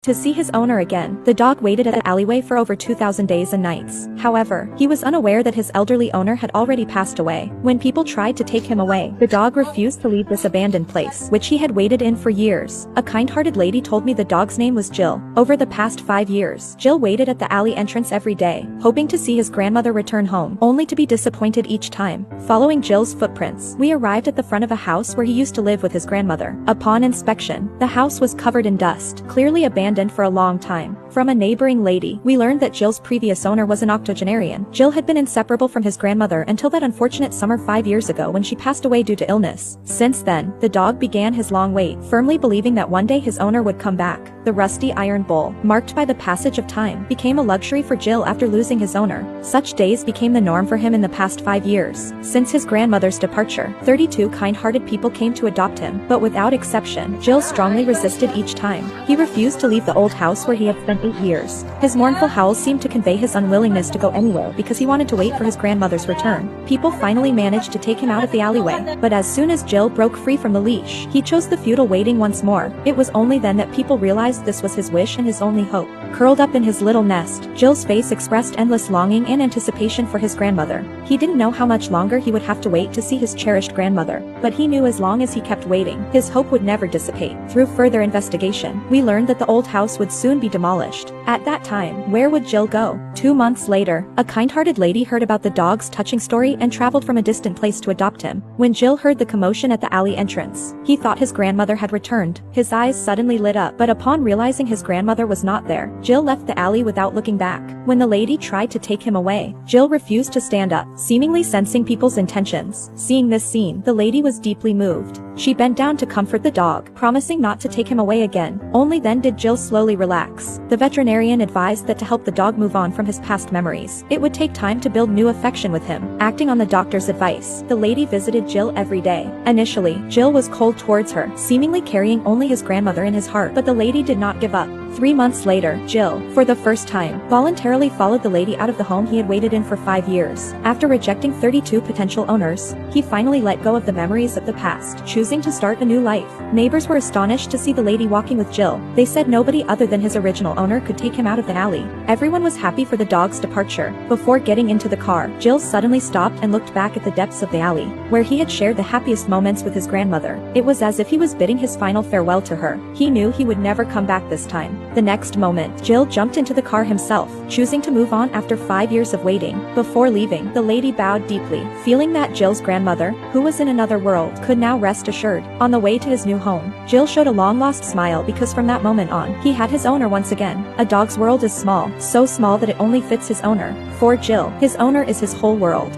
To see his owner again, the dog waited at the alleyway for over 2,000 days and nights. However, he was unaware that his elderly owner had already passed away. When people tried to take him away, the dog refused to leave this abandoned place, which he had waited in for years. A kind-hearted lady told me the dog's name was Jill. Over the past 5 years, Jill waited at the alley entrance every day, hoping to see his grandmother return home, only to be disappointed each time. Following Jill's footprints, we arrived at the front of a house where he used to live with his grandmother. Upon inspection, the house was covered in dust, clearly abandoned for a long time. From a neighboring lady, we learned that Jill's previous owner was an octogenarian. Jill had been inseparable from his grandmother until that unfortunate summer 5 years ago when she passed away due to illness. Since then, the dog began his long wait, firmly believing that one day his owner would come back. The rusty iron bowl, marked by the passage of time, became a luxury for Jill after losing his owner. Such days became the norm for him in the past 5 years. Since his grandmother's departure, 32 kind-hearted people came to adopt him, but without exception, Jill strongly resisted each time. He refused to leave the old house where he had spent 8 years. His mournful howls seemed to convey his unwillingness to go anywhere because he wanted to wait for his grandmother's return. People finally managed to take him out of the alleyway, but as soon as Jill broke free from the leash, he chose the futile waiting once more. It was only then that people realized this was his wish and his only hope. Curled up in his little nest, Jill's face expressed endless longing and anticipation for his grandmother. He didn't know how much longer he would have to wait to see his cherished grandmother, but he knew as long as he kept waiting, his hope would never dissipate. Through further investigation, we learned that the old house would soon be demolished. At that time, where would Jill go? 2 months later, a kind-hearted lady heard about the dog's touching story and traveled from a distant place to adopt him. When Jill heard the commotion at the alley entrance, he thought his grandmother had returned. His eyes suddenly lit up, but upon realizing his grandmother was not there, Jill left the alley without looking back. When the lady tried to take him away, Jill refused to stand up, seemingly sensing people's intentions. Seeing this scene, the lady was deeply moved. She bent down to comfort the dog, promising not to take him away again. Only then did Jill slowly relax. The veterinarian advised that to help the dog move on from his past memories, it would take time to build new affection with him. Acting on the doctor's advice, the lady visited Jill every day. Initially, Jill was cold towards her, seemingly carrying only his grandmother in his heart, but the lady did not give up. 3 months later, Jill, for the first time, voluntarily followed the lady out of the home he had waited in for 5 years. After rejecting 32 potential owners, he finally let go of the memories of the past, choosing to start a new life. Neighbors were astonished to see the lady walking with Jill. They said nobody other than his original owner could take him out of the alley. Everyone was happy for the dog's departure. Before getting into the car, Jill suddenly stopped and looked back at the depths of the alley, where he had shared the happiest moments with his grandmother. It was as if he was bidding his final farewell to her. He knew he would never come back this time. The next moment, Jill jumped into the car himself, choosing to move on after 5 years of waiting. Before leaving, the lady bowed deeply, feeling that Jill's grandmother, who was in another world, could now rest assured. On the way to his new home, Jill showed a long-lost smile because from that moment on, he had his owner once again. A dog's world is small, so small that it only fits his owner. For Jill, his owner is his whole world.